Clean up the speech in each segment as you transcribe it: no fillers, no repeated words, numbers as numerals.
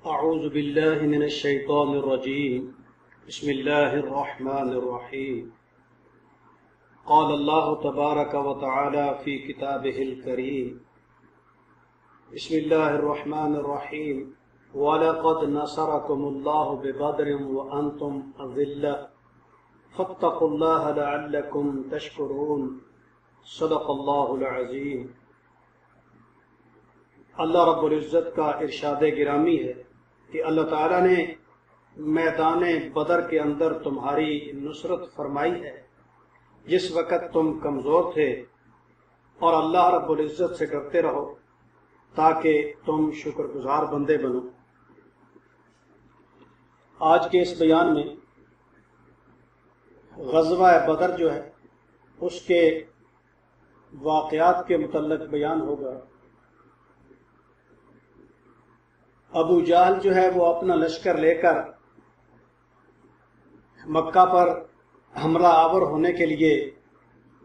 اعوذ باللہ من الشیطان الرجیم بسم اللہ الرحمن الرحیم قال اللہ تبارک و تعالی فی کتابہ الکریم بسم اللہ الرحمن الرحیم وَلَقَدْ نَصَرَكُمُ اللَّهُ بِبَدْرٍ وَأَنْتُمْ أَذِلَّةٌ فَاتَّقُوا اللَّهَ لَعَلَّكُمْ تَشْكُرُونَ صدق اللہ العظیم۔ اللہ رب العزت کا ارشاد گرامی ہے کہ اللہ تعالیٰ نے میدان بدر کے اندر تمہاری نصرت فرمائی ہے جس وقت تم کمزور تھے، اور اللہ رب العزت سے ڈرتے رہو تاکہ تم شکر گزار بندے بنو۔ آج کے اس بیان میں غزوہ بدر جو ہے اس کے واقعات کے متعلق بیان ہوگا۔ ابو جہل جو ہے وہ اپنا لشکر لے کر مکہ پر حملہ آور ہونے کے لیے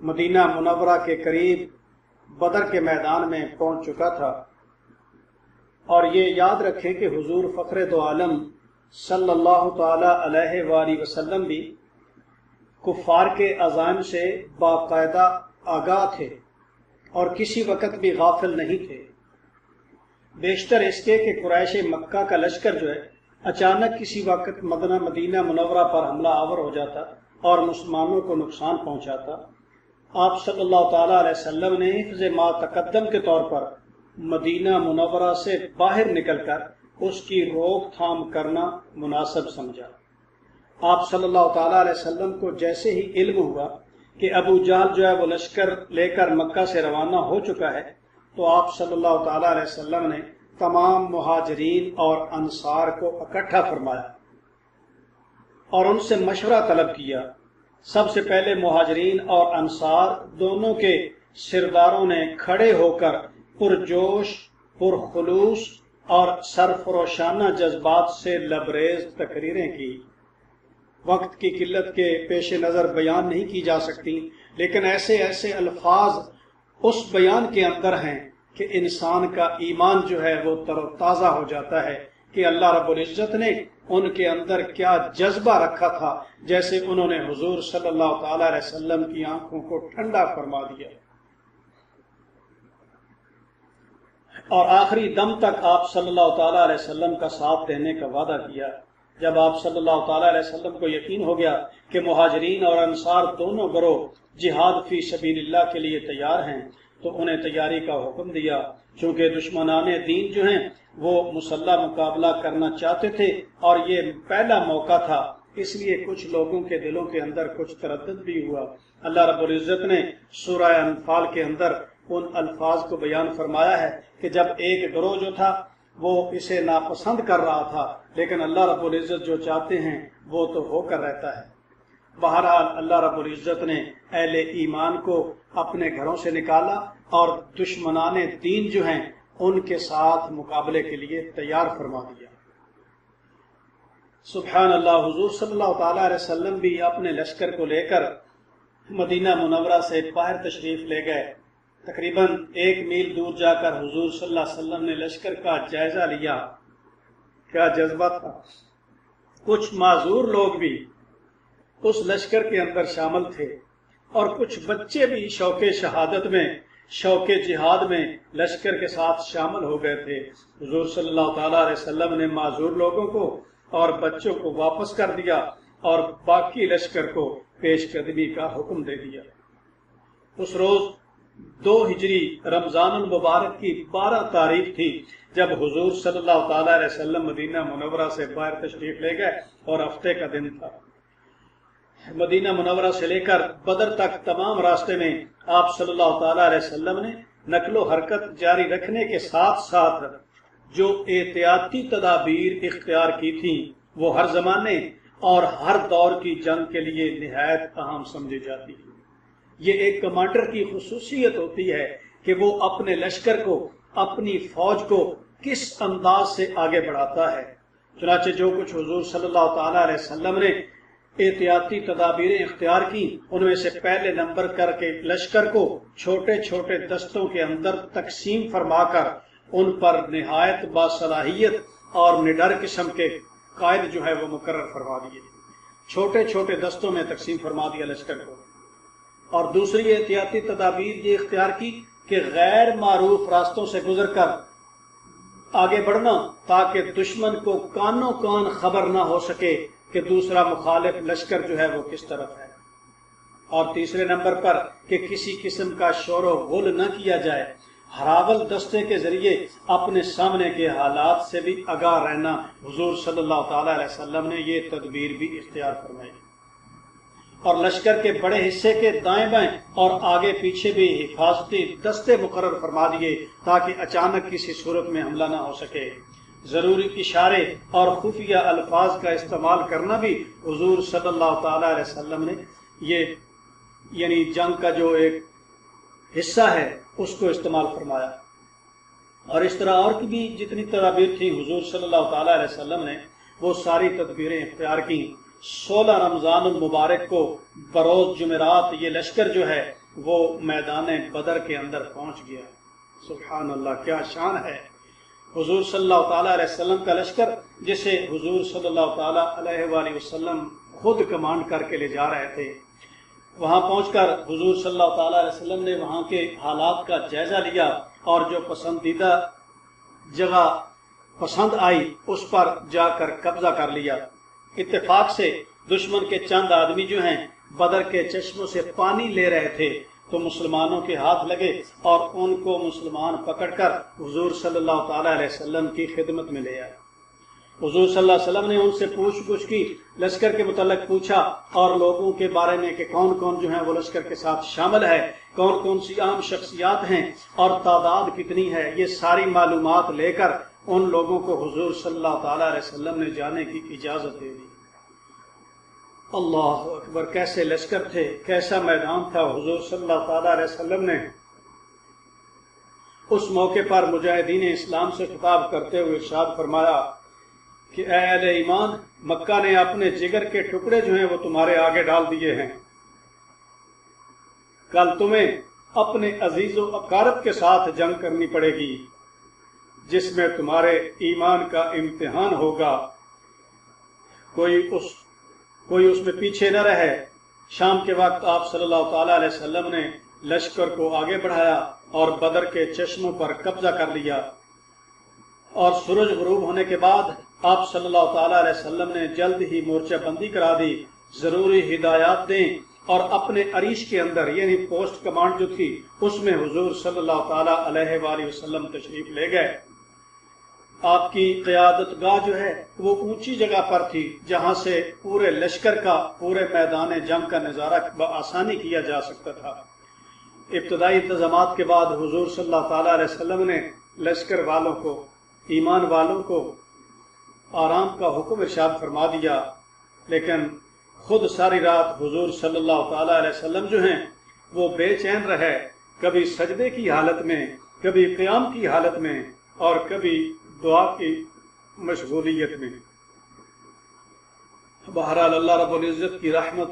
مدینہ منورہ کے قریب بدر کے میدان میں پہنچ چکا تھا، اور یہ یاد رکھیں کہ حضور فخر دو عالم صلی اللہ تعالی علیہ وآلہ وسلم بھی کفار کے عزائم سے باقاعدہ آگاہ تھے اور کسی وقت بھی غافل نہیں تھے، بیشتر اس کے کہ قریش مکہ کا لشکر جو ہے اچانک کسی وقت مدینہ منورہ پر حملہ آور ہو جاتا اور مسلمانوں کو نقصان پہنچاتا۔ آپ صلی اللہ تعالیٰ علیہ وسلم نے حفظ ما تقدم کے طور پر مدینہ منورہ سے باہر نکل کر اس کی روک تھام کرنا مناسب سمجھا۔ آپ صلی اللہ تعالیٰ علیہ وسلم کو جیسے ہی علم ہوا کہ ابو جہل جو ہے وہ لشکر لے کر مکہ سے روانہ ہو چکا ہے، تو آپ صلی اللہ تعالیٰ علیہ وسلم نے تمام مہاجرین اور انصار کو اکٹھا فرمایا اور ان سے مشورہ طلب کیا۔ سب سے پہلے مہاجرین اور انصار دونوں کے سرداروں نے کھڑے ہو کر پرجوش، پرخلوص اور سرفروشانہ جذبات سے لبریز تقریریں کی۔ وقت کی قلت کے پیش نظر بیان نہیں کی جا سکتی، لیکن ایسے ایسے الفاظ اس بیان کے اندر ہیں کہ انسان کا ایمان جو ہے وہ تر و تازہ ہو جاتا ہے کہ اللہ رب العزت نے ان کے اندر کیا جذبہ رکھا تھا، جیسے انہوں نے حضور صلی اللہ تعالیٰ علیہ وسلم کی آنکھوں کو ٹھنڈا فرما دیا اور آخری دم تک آپ صلی اللہ تعالیٰ علیہ وسلم کا ساتھ دینے کا وعدہ کیا۔ جب آپ صلی اللہ تعالیٰ علیہ وسلم کو یقین ہو گیا کہ مہاجرین اور انصار دونوں گروہ جہاد فی سبیل اللہ کے لیے تیار ہیں، تو انہیں تیاری کا حکم دیا۔ چونکہ دشمنان دین جو ہیں وہ مسلح مقابلہ کرنا چاہتے تھے اور یہ پہلا موقع تھا، اس لیے کچھ لوگوں کے دلوں کے اندر کچھ تردد بھی ہوا۔ اللہ رب العزت نے سورہ انفال کے اندر ان الفاظ کو بیان فرمایا ہے کہ جب ایک گروہ جو تھا وہ اسے ناپسند کر رہا تھا، لیکن اللہ رب العزت جو چاہتے ہیں وہ تو ہو کر رہتا ہے۔ بہرحال اللہ رب العزت نے اہل ایمان کو اپنے گھروں سے نکالا اور دشمنان دین جو ہیں ان کے ساتھ مقابلے کے لیے تیار فرما دیا۔ سبحان اللہ، حضور صلی اللہ تعالیٰ علیہ وسلم بھی اپنے لشکر کو لے کر مدینہ منورہ سے باہر تشریف لے گئے۔ تقریباً 1 میل دور جا کر حضور صلی اللہ علیہ وسلم نے لشکر کا جائزہ لیا۔ کیا جذبہ تھا! کچھ معذور لوگ بھی اس لشکر کے اندر شامل تھے اور کچھ بچے بھی شوق شہادت میں، شوق جہاد میں لشکر کے ساتھ شامل ہو گئے تھے۔ حضور صلی اللہ تعالیٰ علیہ وسلم نے معذور لوگوں کو اور بچوں کو واپس کر دیا اور باقی لشکر کو پیش قدمی کا حکم دے دیا۔ اس روز 2 ہجری رمضان المبارک کی 12 تاریخ تھی جب حضور صلی اللہ تعالیٰ علیہ وسلم مدینہ منورہ سے باہر تشریف لے گئے، اور ہفتے کا دن تھا۔ مدینہ منورہ سے لے کر بدر تک تمام راستے میں آپ صلی اللہ تعالیٰ علیہ وسلم نے نقل و حرکت جاری رکھنے کے ساتھ ساتھ جو احتیاطی تدابیر اختیار کی تھیں وہ ہر زمانے اور ہر دور کی جنگ کے لیے نہایت اہم سمجھی جاتی ہیں۔ یہ ایک کمانڈر کی خصوصیت ہوتی ہے کہ وہ اپنے لشکر کو، اپنی فوج کو کس انداز سے آگے بڑھاتا ہے۔ چنانچہ جو کچھ حضور صلی اللہ تعالیٰ علیہ وسلم نے احتیاطی تدابیریں اختیار کی، ان میں سے پہلے نمبر کر کے لشکر کو چھوٹے چھوٹے دستوں کے اندر تقسیم فرما کر ان پر نہایت باصلاحیت اور نڈر قسم کے قائد جو ہے وہ مقرر فرما دیے، چھوٹے چھوٹے دستوں میں تقسیم فرما دیا لشکر کو، اور دوسری احتیاطی تدابیر یہ اختیار کی کہ غیر معروف راستوں سے گزر کر آگے بڑھنا تاکہ دشمن کو کانوں کان خبر نہ ہو سکے کہ دوسرا مخالف لشکر جو ہے وہ کس طرف ہے، اور تیسرے نمبر پر کہ کسی قسم کا شور و غل نہ کیا جائے، ہراول دستے کے ذریعے اپنے سامنے کے حالات سے بھی آگاہ رہنا۔ حضور صلی اللہ تعالی علیہ وسلم نے یہ تدبیر بھی اختیار فرمائی، اور لشکر کے بڑے حصے کے دائیں بائیں اور آگے پیچھے بھی حفاظتی دستے مقرر فرما دیے تاکہ اچانک کسی صورت میں حملہ نہ ہو سکے۔ ضروری اشارے اور خفیہ الفاظ کا استعمال کرنا بھی حضور صلی اللہ تعالی علیہ وسلم نے یہ یعنی جنگ کا جو ایک حصہ ہے اس کو استعمال فرمایا، اور اس طرح اور کی بھی جتنی تدابیر تھیں حضور صلی اللہ تعالی علیہ وسلم نے وہ ساری تدبیریں اختیار کی۔ 16 رمضان المبارک کو بروز جمعرات یہ لشکر جو ہے وہ میدان بدر کے اندر پہنچ گیا۔ سبحان اللہ، کیا شان ہے حضور صلی اللہ تعالی علیہ وسلم کا لشکر، جسے حضور صلی اللہ تعالی علیہ وآلہ وسلم خود کمانڈ کر کے لے جا رہے تھے۔ وہاں پہنچ کر حضور صلی اللہ تعالی علیہ وسلم نے وہاں کے حالات کا جائزہ لیا، اور جو پسندیدہ جگہ پسند آئی اس پر جا کر قبضہ کر لیا۔ اتفاق سے دشمن کے چند آدمی جو ہیں بدر کے چشموں سے پانی لے رہے تھے تو مسلمانوں کے ہاتھ لگے، اور ان کو مسلمان پکڑ کر حضور صلی اللہ تعالی علیہ وسلم کی خدمت میں لے آئے۔ حضور صلی اللہ علیہ وسلم نے ان سے پوچھ گچھ کی، لشکر کے متعلق پوچھا، اور لوگوں کے بارے میں کہ کون کون جو ہیں وہ لشکر کے ساتھ شامل ہے، کون کون سی عام شخصیات ہیں اور تعداد کتنی ہے، یہ ساری معلومات لے کر ان لوگوں کو حضور صلی اللہ تعالی علیہ وسلم نے جانے کی اجازت دے دی۔ اللہ اکبر، کیسے لشکر تھے، کیسا میدان تھا۔ حضور صلی اللہ تعالی علیہ وسلم نے اس موقع پر مجاہدین اسلام سے خطاب کرتے ہوئے ارشاد فرمایا کہ اے اہل ایمان، مکہ نے اپنے جگر کے ٹکڑے جو ہیں وہ تمہارے آگے ڈال دیے ہیں، کل تمہیں اپنے عزیز و اقارب کے ساتھ جنگ کرنی پڑے گی جس میں تمہارے ایمان کا امتحان ہوگا، کوئی اس میں پیچھے نہ رہے۔ شام کے وقت آپ صلی اللہ تعالی علیہ وسلم نے لشکر کو آگے بڑھایا اور بدر کے چشموں پر قبضہ کر لیا، اور سورج غروب ہونے کے بعد آپ صلی اللہ تعالی علیہ وسلم نے جلد ہی مورچہ بندی کرا دی، ضروری ہدایات دیں، اور اپنے عریش کے اندر یعنی پوسٹ کمانڈ جو تھی اس میں حضور صلی اللہ تعالی علیہ وآلہ وسلم تشریف لے گئے۔ آپ کی قیادت گاہ جو ہے وہ اونچی جگہ پر تھی جہاں سے پورے لشکر کا، پورے میدان جنگ کا نظارہ بآسانی کیا جا سکتا تھا۔ ابتدائی انتظامات کے بعد حضور صلی اللہ تعالی علیہ وسلم نے لشکر والوں کو، ایمان والوں کو آرام کا حکم ارشاد فرما دیا، لیکن خود ساری رات حضور صلی اللہ تعالی علیہ وسلم جو ہیں وہ بے چین رہے، کبھی سجدے کی حالت میں، کبھی قیام کی حالت میں، اور کبھی دعا کی مشغولیت میں۔ بہرحال اللہ رب العزت کی رحمت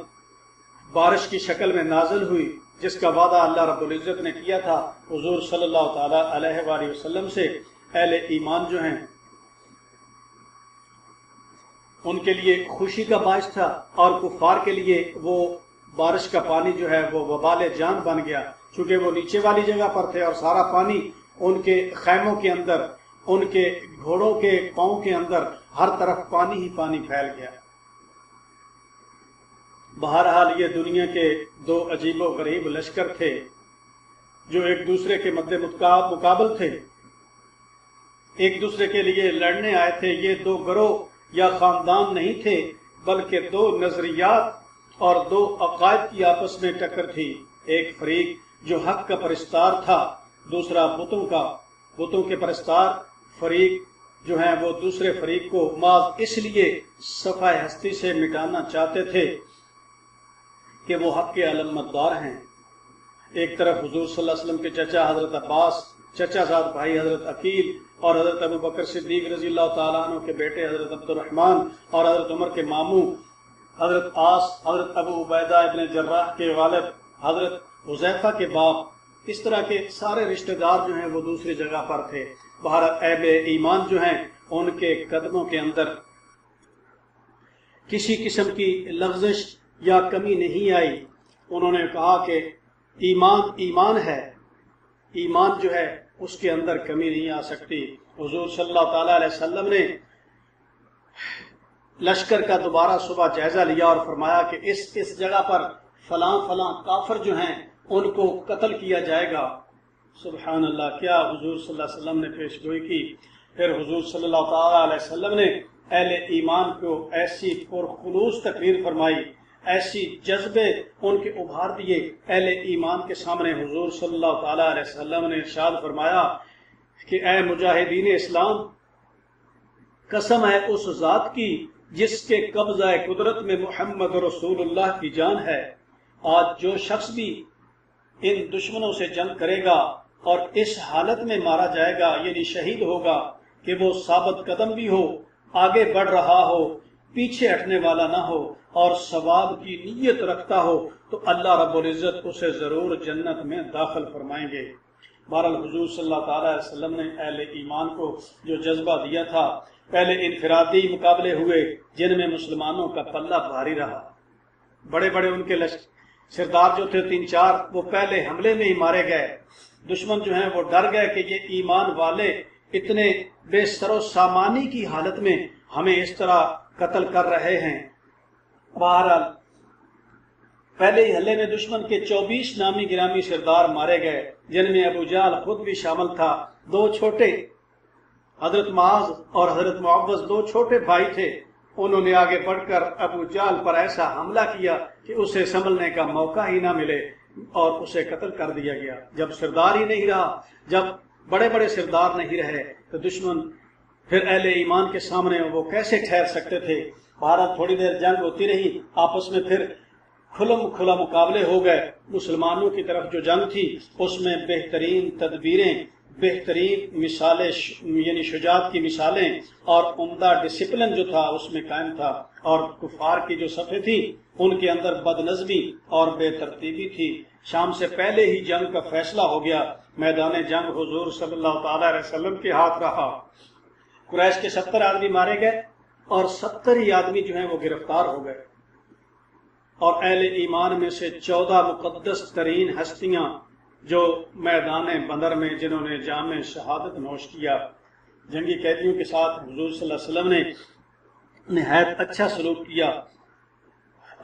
بارش کی شکل میں نازل ہوئی، جس کا وعدہ اللہ رب العزت نے کیا تھا حضور صلی اللہ تعالی علیہ وآلہ وسلم سے۔ اہل ایمان جو ہیں ان کے لیے خوشی کا باعث تھا، اور کفار کے لیے وہ بارش کا پانی جو ہے وہ وبال جان بن گیا، چونکہ وہ نیچے والی جگہ پر تھے اور سارا پانی ان کے خیموں کے اندر، ان کے گھوڑوں کے پاؤں کے اندر ہر طرف پانی ہی پانی پھیل گیا۔ بہرحال یہ دنیا کے دو عجیب و غریب لشکر تھے جو ایک دوسرے کے مد مقابل تھے، ایک دوسرے کے لیے لڑنے آئے تھے۔ یہ دو گروہ یا خاندان نہیں تھے، بلکہ دو نظریات اور دو عقائد کی آپس میں ٹکر تھی۔ ایک فریق جو حق کا پرستار تھا، دوسرا بتوں کے پرستار۔ فریق جو ہیں وہ دوسرے فریق کو محض اس لیے صفحہ ہستی سے مٹانا چاہتے تھے کہ وہ حق کے علمتدار ہیں۔ ایک طرف حضور صلی اللہ علیہ وسلم کے چچا حضرت عباس، چچا زاد بھائی حضرت عقیل، اور حضرت ابو بکر صدیق رضی اللہ تعالیٰ عنہ کے بیٹے حضرت عبد الرحمن، اور حضرت عمر کے ماموں حضرت عاص، حضرت ابو عبیدہ ابن جراح کے والد حضرت حذیفہ کے باپ، اس طرح کے سارے رشتہ دار جو ہیں وہ دوسری جگہ پر تھے۔ بہرحال اہل ایمان جو ہیں ان کے قدموں کے اندر کسی قسم کی لغزش یا کمی نہیں آئی۔ انہوں نے کہا کہ ایمان ہے، ایمان جو ہے اس کے اندر کمی نہیں آ سکتی۔ حضور صلی اللہ تعالیٰ علیہ وسلم نے لشکر کا دوبارہ صبح جائزہ لیا اور فرمایا کہ اس جگہ پر فلاں فلاں کافر جو ہیں ان کو قتل کیا جائے گا۔ سبحان اللہ، کیا حضور صلی اللہ علیہ وسلم نے پیش گوئی کی۔ پھر حضور صلی اللہ تعالیٰ علیہ وسلم نے اہل ایمان کو ایسی پرخلوص تقریر فرمائی، ایسی جذبے ان کے ابھار دیے اہل ایمان کے سامنے۔ حضور صلی اللہ تعالیٰ علیہ وسلم نے ارشاد فرمایا کہ اے مجاہدین اسلام، قسم ہے اس ذات کی جس کے قبضہ قدرت میں محمد رسول اللہ کی جان ہے، آج جو شخص بھی ان دشمنوں سے جنگ کرے گا اور اس حالت میں مارا جائے گا، یعنی شہید ہوگا کہ وہ ثابت قدم بھی ہو، آگے بڑھ رہا ہو، پیچھے ہٹنے والا نہ ہو اور ثواب کی نیت رکھتا ہو، تو اللہ رب العزت اسے ضرور جنت میں داخل فرمائیں گے۔ بہرحال حضور صلی اللہ تعالیٰ علیہ وسلم نے اہل ایمان کو جو جذبہ دیا تھا، پہلے انفرادی مقابلے ہوئے جن میں مسلمانوں کا پلہ بھاری رہا، بڑے بڑے ان کے سردار جو تھے 3-4 وہ پہلے حملے میں ہی مارے گئے۔ دشمن جو ہیں وہ ڈر گئے کہ یہ ایمان والے اتنے بے سر و سامانی کی حالت میں ہمیں اس طرح قتل کر رہے ہیں۔ بہرحال پہلے ہی حملے میں دشمن کے 24 نامی گرامی سردار مارے گئے، جن میں ابو جہل خود بھی شامل تھا۔ 2 چھوٹے حضرت معاذ اور حضرت معوذ 2 چھوٹے بھائی تھے، انہوں نے آگے بڑھ کر ابو جہل پر ایسا حملہ کیا کہ اسے سنبھلنے کا موقع ہی نہ ملے اور اسے قتل کر دیا گیا۔ جب سردار ہی نہیں رہا، جب بڑے بڑے سردار نہیں رہے، تو دشمن پھر اہل ایمان کے سامنے وہ کیسے ٹھہر سکتے تھے؟ بہرحال تھوڑی دیر جنگ ہوتی رہی، آپس میں پھر کھلا مقابلے ہو گئے۔ مسلمانوں کی طرف جو جنگ تھی اس میں بہترین تدبیریں، بہترین مثالیں، یعنی شجاعت کی مثالیں اور عمدہ ڈسپلن جو تھا اس میں قائم تھا، اور کفار کی جو صفیں تھی ان کے اندر بدنظمی اور بے ترتیبی تھی۔ شام سے پہلے ہی جنگ کا فیصلہ ہو گیا، میدان جنگ حضور صلی اللہ تعالی علیہ وسلم کے ہاتھ رہا۔ قریش کے 70 آدمی مارے گئے اور 70 ہی آدمی جو ہیں وہ گرفتار ہو گئے، اور اہل ایمان میں سے 14 مقدس ترین ہستیاں جو میدان بدر میں جنہوں نے جام شہادت نوش کیا، جنگی قیدیوں کے ساتھ حضور صلی اللہ علیہ وسلم نے نہایت اچھا سلوک کیا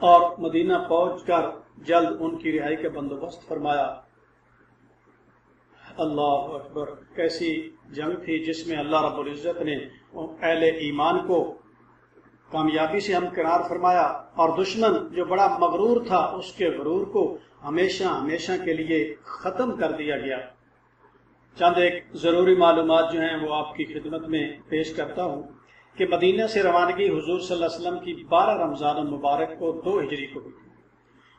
اور مدینہ پہنچ کر جلد ان کی رہائی کا بندوبست فرمایا۔ اللہ اکبر، کیسی جنگ تھی جس میں اللہ رب العزت نے اہل ایمان کو کامیابی سے ہمکنار فرمایا، اور دشمن جو بڑا مغرور تھا اس کے غرور کو ہمیشہ ہمیشہ کے لیے ختم کر دیا گیا۔ چند ایک ضروری معلومات جو ہیں وہ آپ کی خدمت میں پیش کرتا ہوں کہ مدینہ سے روانگی حضور صلی اللہ علیہ وسلم کی 12 رمضان المبارک کو 2 ہجری کو ہوئی۔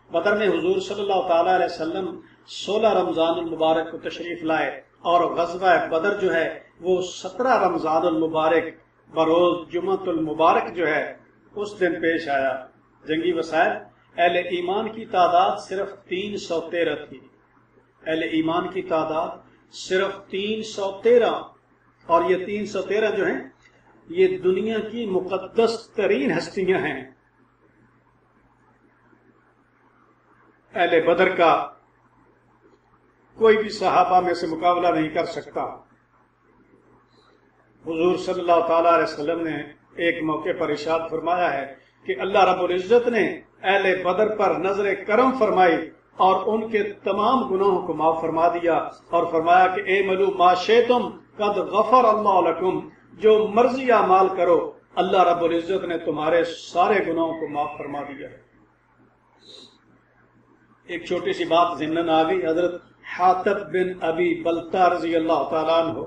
بدر میں حضور صلی اللہ تعالیٰ علیہ وسلم 16 رمضان المبارک کو تشریف لائے، اور غزوہ بدر جو ہے وہ 17 رمضان المبارک بروز جمعۃ المبارک جو ہے اس دن پیش آیا۔ جنگی وسائل، اہل ایمان کی تعداد صرف 313 تھی، اہل ایمان کی تعداد صرف 313، اور یہ 313 جو ہیں یہ دنیا کی مقدس ترین ہستیاں ہیں۔ اہل بدر کا کوئی بھی صحابہ میں سے مقابلہ نہیں کر سکتا۔ حضور صلی اللہ تعالیٰ علیہ وسلم نے ایک موقع پر ارشاد فرمایا ہے کہ اللہ رب العزت نے اہل بدر پر نظر کرم فرمائی اور ان کے تمام گناہوں کو معاف فرما دیا، اور فرمایا کہ اعملوا ما شئتم قد غفر اللہ لکم، جو مرضی اعمال کرو اللہ رب العزت نے تمہارے سارے گناہوں کو معاف فرما دیا۔ ایک چھوٹی سی بات ضمن آ گئی، حضرت حاطب بن ابی بلتہ رضی اللہ تعالیٰ عنہ،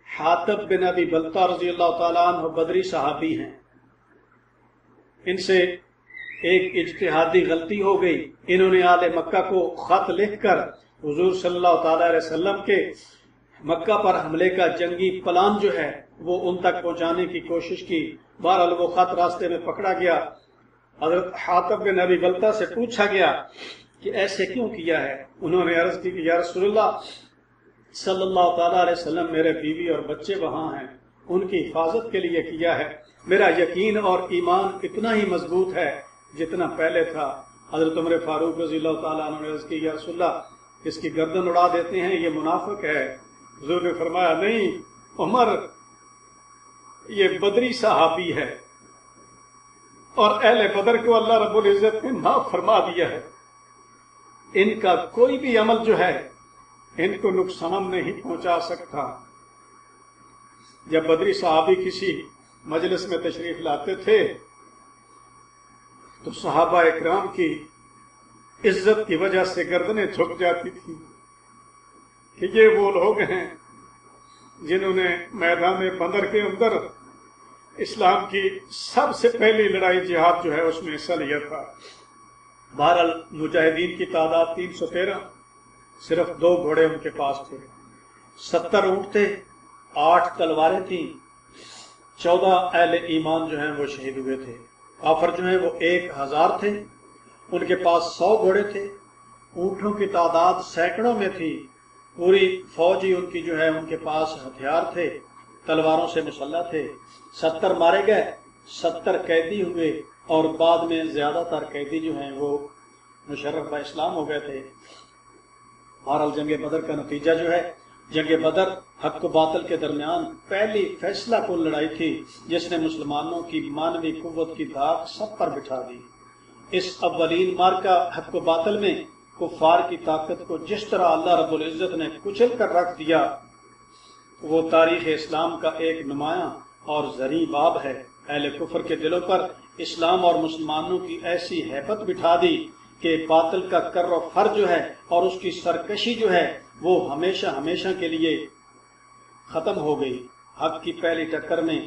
حاطب بن ابی بلتہ رضی اللہ تعالیٰ عنہ بدری صحابی ہیں۔ ان سے ایک اجتہادی غلطی ہو گئی، انہوں نے آل مکہ کو خط لکھ کر حضور صلی اللہ تعالیٰ علیہ وسلم کے مکہ پر حملے کا جنگی پلان جو ہے وہ ان تک پہنچانے کی کوشش کی۔ بہرحال وہ خط راستے میں پکڑا گیا۔ حضرت حاطب بن ابی بلتہ سے پوچھا گیا کہ ایسے کیوں کیا ہے؟ انہوں نے عرض کی کہ یا رسول اللہ، صلی اللہ تعالیٰ علیہ وسلم میرے بیوی اور بچے وہاں ہیں، ان کی حفاظت کے لیے کیا ہے۔ میرا یقین اور ایمان اتنا ہی مضبوط ہے جتنا پہلے تھا۔ حضرت عمر فاروق رضی اللہ تعالیٰ عنہ نے عرض کی، یا رسول اللہ اس کی گردن اڑا دیتے ہیں، یہ منافق ہے۔ حضور نے فرمایا نہیں عمر، یہ بدری صحابی ہے اور اہل بدر کو اللہ رب العزت نے معاف فرما دیا ہے، ان کا کوئی بھی عمل جو ہے ان کو نقصان نہیں پہنچا سکتا۔ جب بدری صحابی کسی مجلس میں تشریف لاتے تھے تو صحابہ اکرام کی عزت کی وجہ سے گردنیں جھک جاتی تھی کہ یہ وہ لوگ ہیں جنہوں نے میدان بدر کے اندر اسلام کی سب سے پہلی لڑائی جہاد جو ہے اس میں حصہ لیا تھا۔ بہرحال مجاہدین کی تعداد 313، صرف 2 گھوڑے ان کے پاس تھے، 70 اونٹ تھے، 8 تلواریں تھیں، 14 اہل ایمان جو ہیں وہ شہید ہوئے تھے۔ کافر جو ہیں وہ 1000 تھے، ان کے پاس 100 گھوڑے تھے، اونٹوں کی تعداد سینکڑوں میں تھی، پوری فوج ہی ان کی جو ہے ان کے پاس ہتھیار تھے، تلواروں سے مسلح تھے۔ 70 مارے گئے، 70 قیدی ہوئے، اور بعد میں زیادہ تر قیدی جو ہیں وہ مشرف با اسلام ہو گئے تھے۔ بہرحال جنگ بدر کا نتیجہ جو ہے، جنگ بدر حق و باطل کے درمیان پہلی فیصلہ کن لڑائی تھی جس نے مسلمانوں کی مانوی قوت کی دھاک سب پر بٹھا دی۔ اس اولین مارکہ حق و باطل میں کفار کی طاقت کو جس طرح اللہ رب العزت نے کچل کر رکھ دیا، وہ تاریخ اسلام کا ایک نمایاں اور زرعی باب ہے۔ اہل کفر کے دلوں پر اسلام اور مسلمانوں کی ایسی ہیبت بٹھا دی کہ باطل کا کر و فر جو ہے اور اس کی سرکشی جو ہے وہ ہمیشہ ہمیشہ کے لیے ختم ہو گئی۔ حق کی پہلی ٹکر میں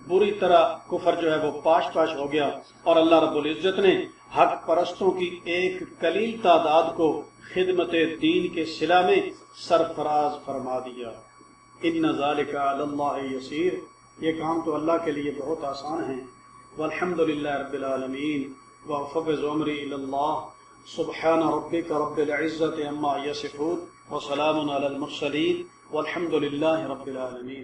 بری طرح کفر جو ہے وہ پاش پاش ہو گیا، اور اللہ رب العزت نے حق پرستوں کی ایک قلیل تعداد کو خدمت دین کے صلہ میں سرفراز فرما دیا۔ ان ذالک علی اللہ یسیر، یہ کام تو اللہ کے لیے بہت آسان ہیں۔ والحمد للہ رب العالمین، وافوض امری الی اللہ، سبحان ربک رب العزت عما یصفون، وسلام علی المرسلین، والحمد للہ رب العالمین۔